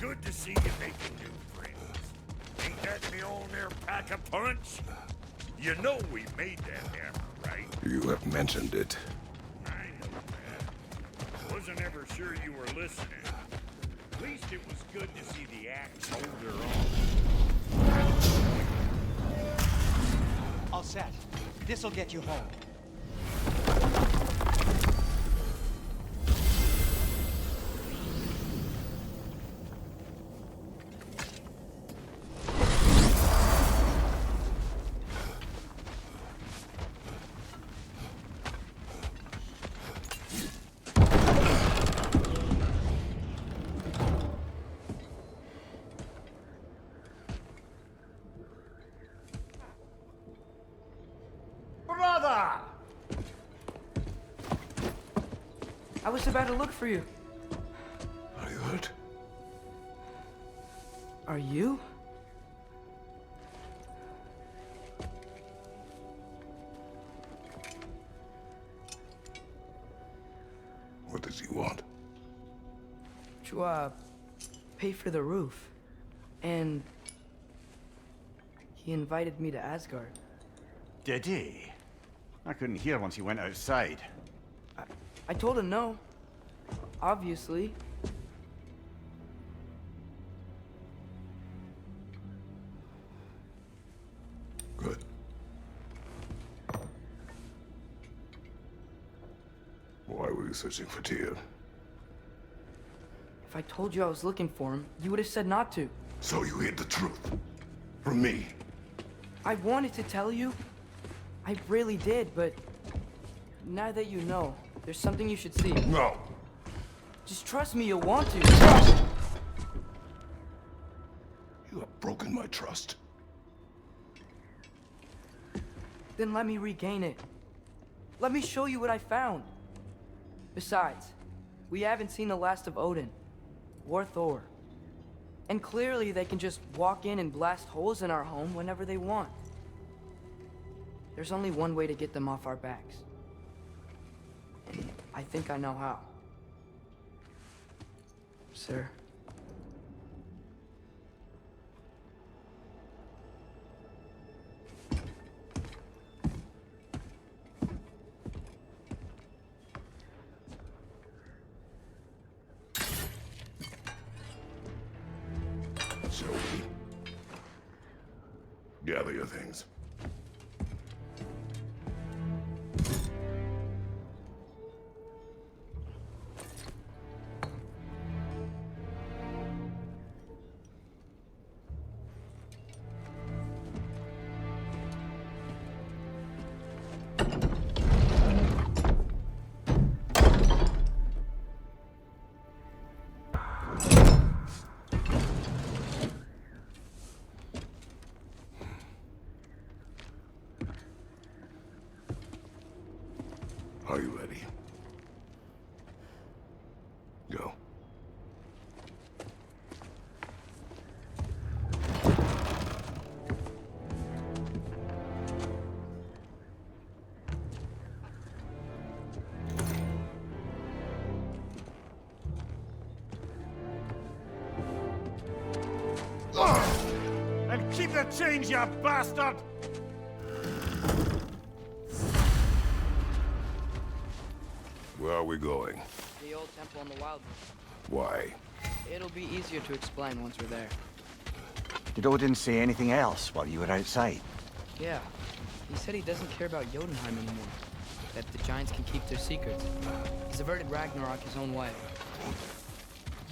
good to see you making new friends. Ain't that me on there pack a punch? You know we made that hammer, right? You have mentioned it. I know that. Wasn't ever sure you were listening. At least it was good to see the axe hold her own. All set. This'll get you home. Brother! I was about to look for you. Are you hurt? Are you? What does he want? To, pay for the roof. And he invited me to Asgard. Did he? I couldn't hear once he went outside. I told him no. Obviously. Good. Why were you searching for Tyr? If I told you I was looking for him, you would have said not to. So you hid the truth. From me. I wanted to tell you. I really did, but now that you know, there's something you should see. No. Just trust me, you'll want to. You have broken my trust. Then let me regain it. Let me show you what I found. Besides, we haven't seen the last of Odin or Thor. And clearly they can just walk in and blast holes in our home whenever they want. There's only one way to get them off our backs. And I think I know how. Sir. Shall we? Gather your things. Are you ready? Go. And keep the change, you bastard! Where are we going? The old temple on the Wildwood. Why? It'll be easier to explain once we're there. Did Odin say anything else while you were outside? Yeah. He said he doesn't care about Jotunheim anymore. That the giants can keep their secrets. He's averted Ragnarok his own way.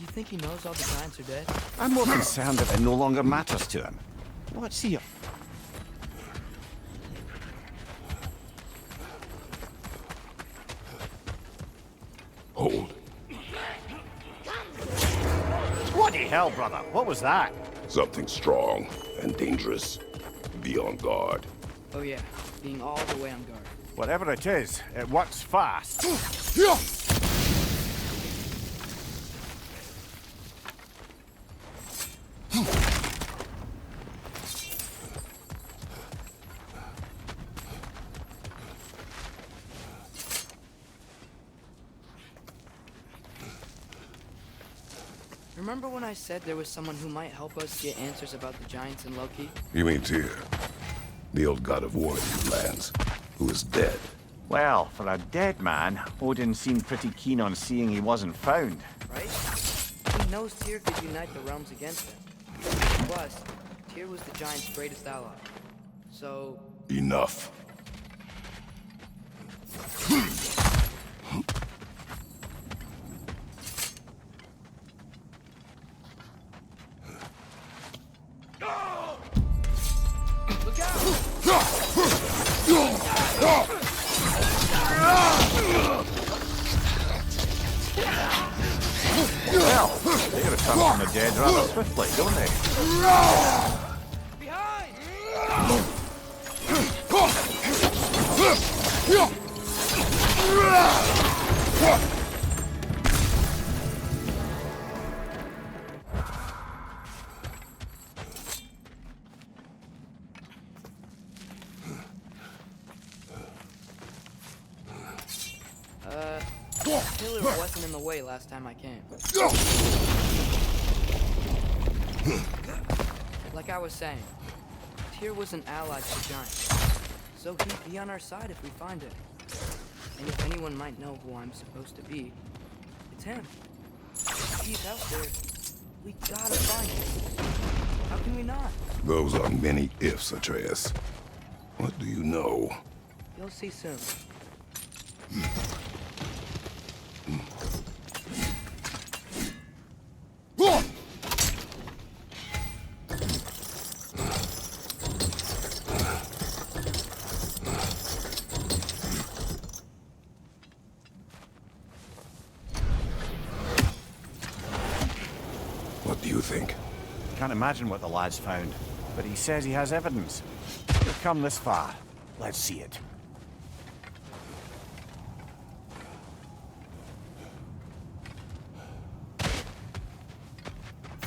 You think he knows all the giants are dead? I'm more concerned that it no longer matters to him. What's he... Hold. Bloody hell, brother. What was that? Something strong and dangerous. Be on guard. Oh yeah, being all the way on guard. Whatever it is, it works fast. Remember when I said there was someone who might help us get answers about the giants and Loki? You mean Tyr, the old god of war in these lands, who is dead. Well, for a dead man, Odin seemed pretty keen on seeing he wasn't found. Right? He knows Tyr could unite the realms against him. Plus, Tyr was the giant's greatest ally. So... Enough. Look out! Well, they gotta come from the dead rather swiftly, don't they? Behind! Pillar wasn't in the way last time I came. Like I was saying, Tyr was an ally to the giants, so he'd be on our side if we find it. And if anyone might know who I'm supposed to be, it's him. If he's out there, we gotta find him. How can we not? Those are many ifs, Atreus. What do you know? You'll see soon. What do you think? Can't imagine what the lad's found, but he says he has evidence. We've come this far. Let's see it.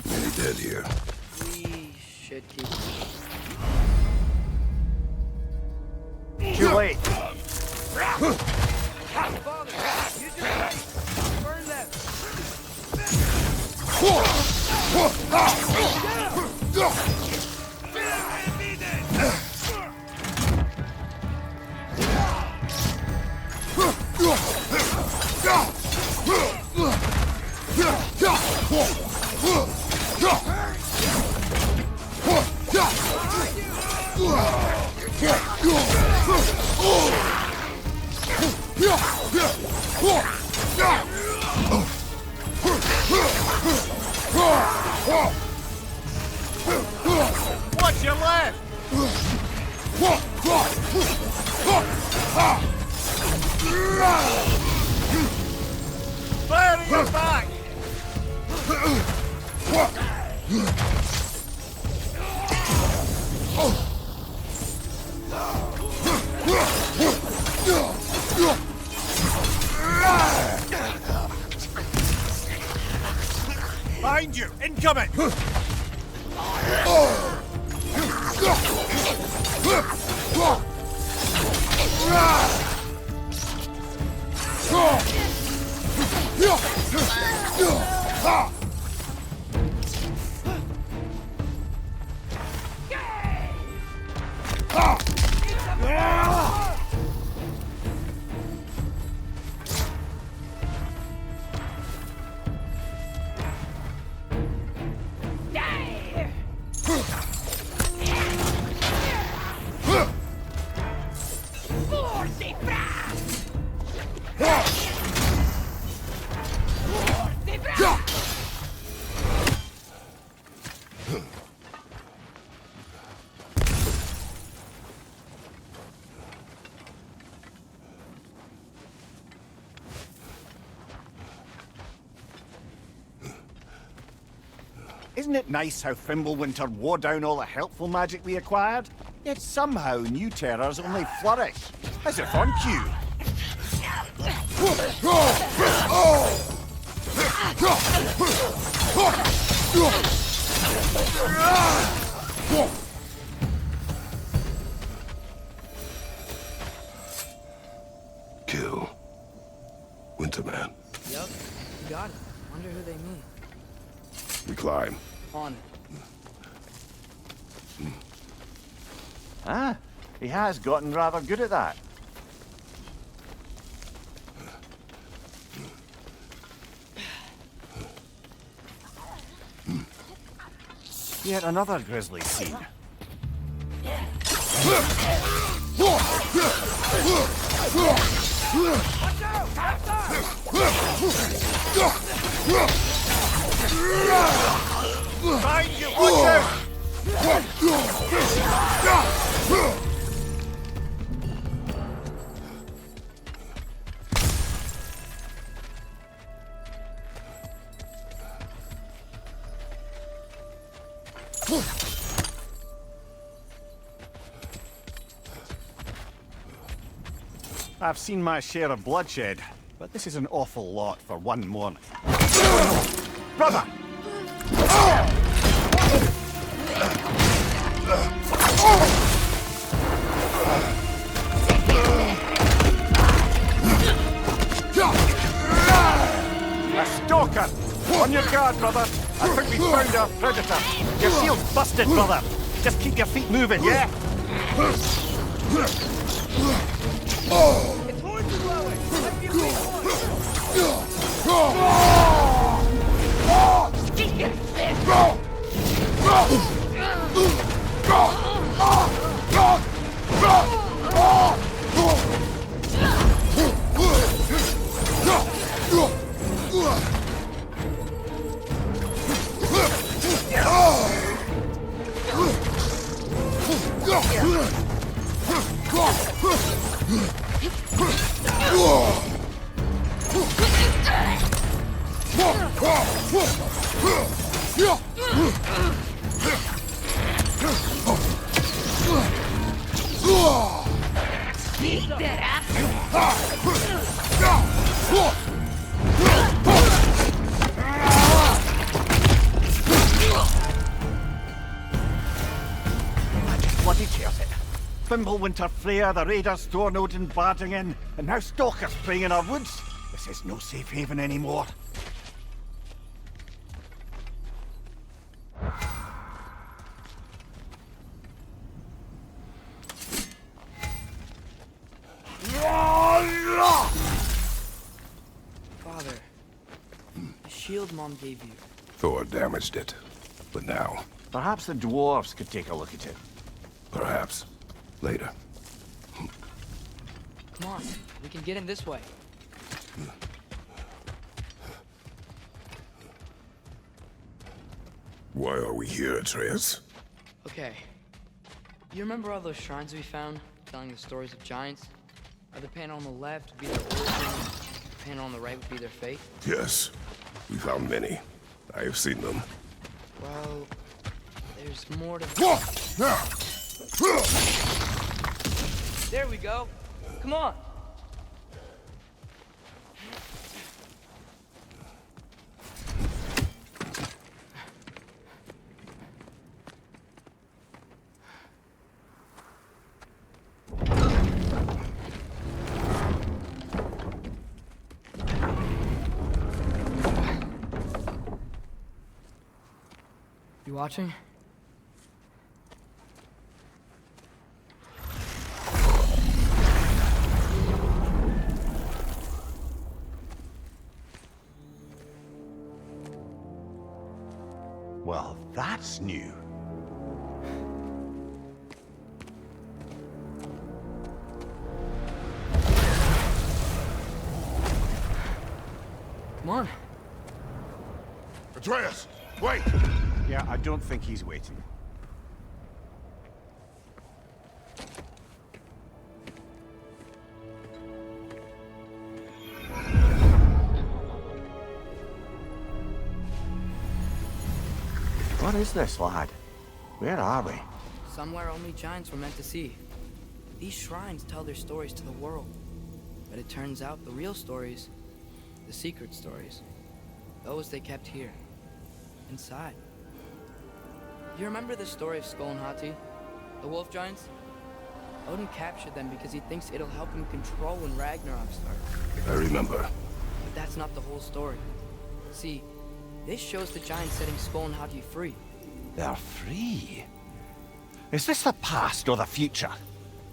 Many dead here. We should keep... Too late. Father, use your blade! Burn them! What's your left? Fire in your back! Behind you! Incoming! Isn't it nice how Fimbulwinter wore down all the helpful magic we acquired? Yet somehow new terrors only flourish, as if on cue. Kill. Winterman. Yup, you got it. Wonder who they mean. We climb. On it. Ah, he has gotten rather good at that. Yet another grisly scene. Behind you, watch out! I've seen my share of bloodshed, but this is an awful lot for one morning. Brother! A stalker! On your guard, brother! I think we found our predator! Your shield's busted, brother! Just keep your feet moving, yeah? Its horns are blowing! Let me be Bloody tears it. Fimbulwinter Freya, the raiders, Thor and Odin barging in, and now stalkers preying in our woods. This is no safe haven anymore. Father, the shield Mom gave you. Thor damaged it. But now, Perhaps the dwarves could take a look at it. perhaps, later. Come on, we can get in this way. Why are we here, Atreus? Okay. You remember all those shrines we found, telling the stories of giants? Or the panel on the left would be their origin, the panel on the right would be their fate? Yes. We found many. I have seen them. Well, there's more to... There we go. Come on. You watching? Well, that's new. Come on. Atreus! Wait! Yeah, I don't think he's waiting. What is this, lad? Where are we? Somewhere only giants were meant to see. These shrines tell their stories to the world. But it turns out the real stories, the secret stories, those they kept here, inside. You remember the story of Skull and Hati, the wolf giants? Odin captured them because he thinks it'll help him control when Ragnarok starts. I remember. But that's not the whole story. See, This shows the giants setting Skull and Hati free. They're free. Is this the past or the future?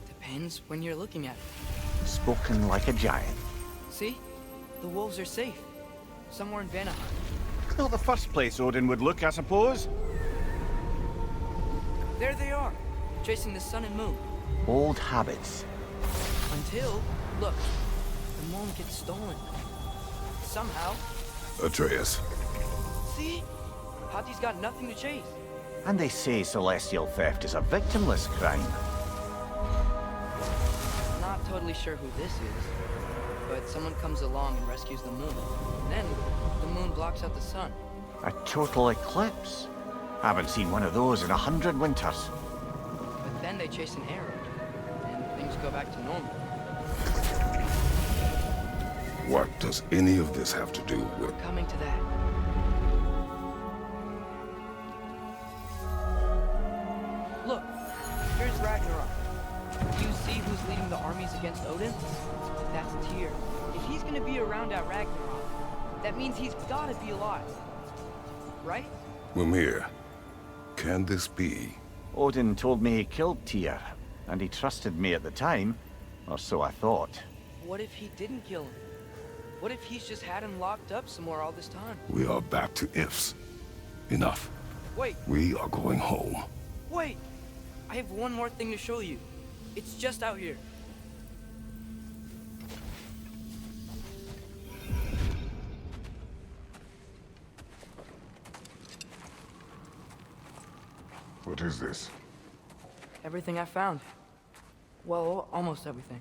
Depends when you're looking at it. Spoken like a giant. See? The wolves are safe. Somewhere in Vanaheim. Not the first place Odin would look, I suppose. There they are, chasing the sun and moon. Old habits. Until, look, the moon gets stolen. Somehow. Atreus. See? Hati's got nothing to chase. And they say celestial theft is a victimless crime. Not totally sure who this is, but someone comes along and rescues the moon. Then, the moon blocks out the sun. A total eclipse. Haven't seen one of those in 100 winters. But then they chase an arrow, and things go back to normal. What does any of this have to do with... Coming to that. Look, here's Ragnarok. Do you see who's leading the armies against Odin? That's Tyr. If he's gonna be around at Ragnarok, that means he's gotta be alive. Right? Mimir, can this be? Odin told me he killed Tyr, and he trusted me at the time, or so I thought. What if he didn't kill him? What if he's just had him locked up somewhere all this time? We are back to ifs. Enough. Wait, We are going home. wait! I have one more thing to show you. It's just out here. What is this? Everything I found. Well, almost everything.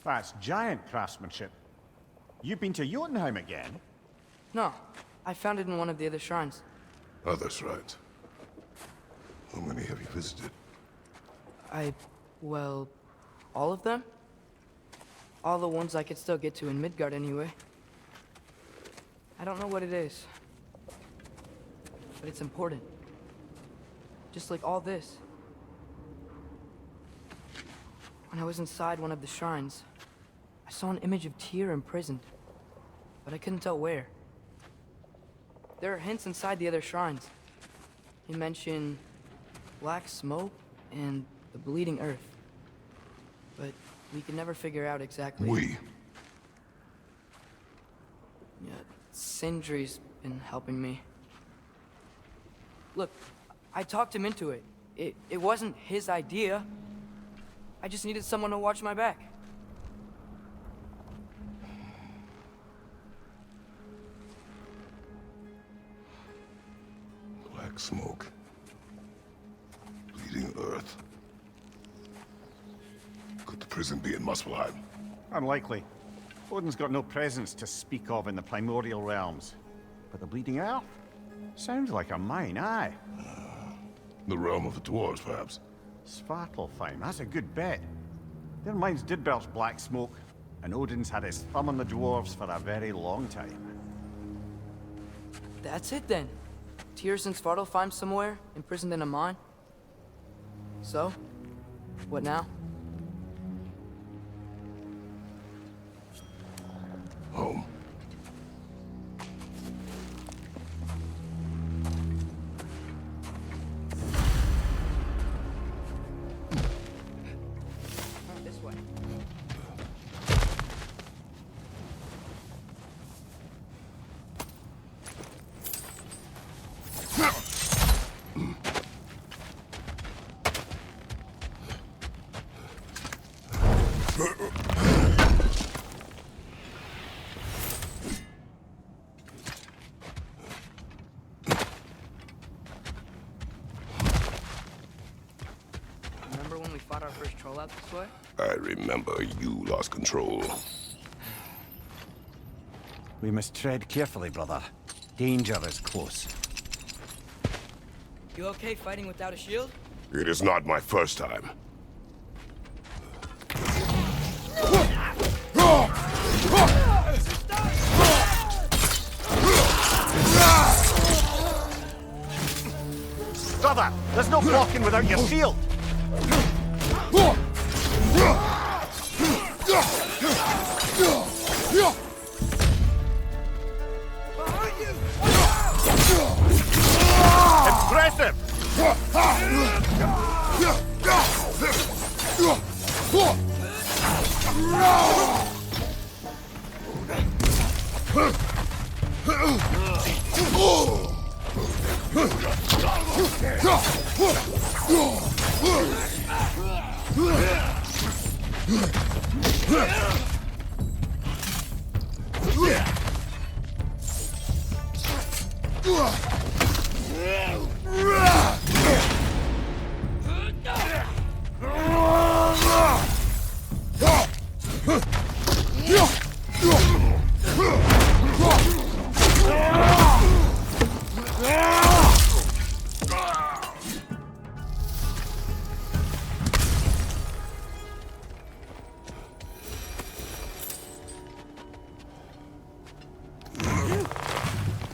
That's giant craftsmanship. You've been to Jotunheim again? No, I found it in one of the other shrines. Other shrines. How many have you visited? Well, all of them? All the ones I could still get to in Midgard anyway. I don't know what it is. But it's important. Just like all this. When I was inside one of the shrines, I saw an image of Tyr imprisoned. But I couldn't tell where. There are hints inside the other shrines. He mentioned black smoke and the bleeding earth. But we could never figure out exactly. We. Yeah, Sindri's been helping me. Look, I talked him into it. It wasn't his idea. I just needed someone to watch my back. Black smoke. Bleeding earth. Could the prison be in Muspelheim? Unlikely. Odin's got no presence to speak of in the primordial realms. But the Bleeding Earth? Sounds like a mine, aye. The realm of the dwarves, perhaps. Svartalfheim, that's a good bet. Their mines did belch black smoke, and Odin's had his thumb on the dwarves for a very long time. That's it then. Tyr's in Svartalfheim somewhere, imprisoned in a mine. So, what now? Home. This way. Remember when we fought our first troll out this way? I remember you lost control. We must tread carefully, brother. Danger is close. You okay fighting without a shield? It is not my first time. Brother, there's no blocking without your shield! Impressive!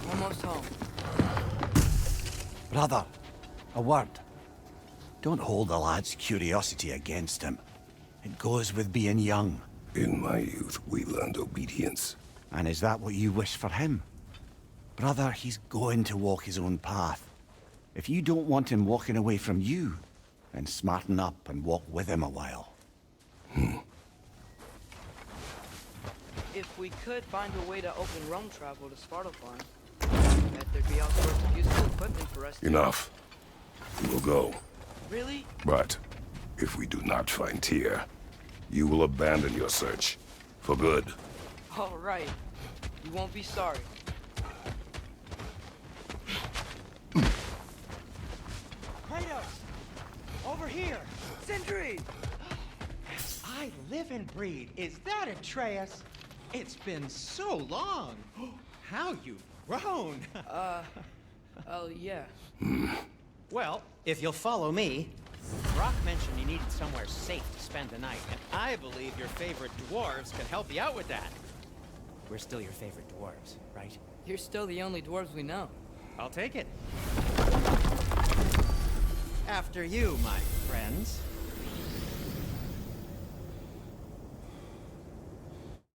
Almost home. Brother, a word. Don't hold the lad's curiosity against him. It goes with being young. In my youth, we learned obedience. And is that what you wish for him? Brother, he's going to walk his own path. If you don't want him walking away from you, then smarten up and walk with him a while. If we could find a way to open realm travel to Svartalfheim, bet there'd be all sorts of useful equipment for us. Enough. We will go. Really? But if we do not find Tyr, you will abandon your search. For good. All right. You won't be sorry. Kratos! Over here! Sindri! I live and breathe. Is that Atreus? It's been so long. How you've grown. Oh, yeah. Well, if you'll follow me. Brock mentioned you needed somewhere safe to spend the night, and I believe your favorite dwarves can help you out with that. We're still your favorite dwarves, right? You're still the only dwarves we know. I'll take it. After you, my friends.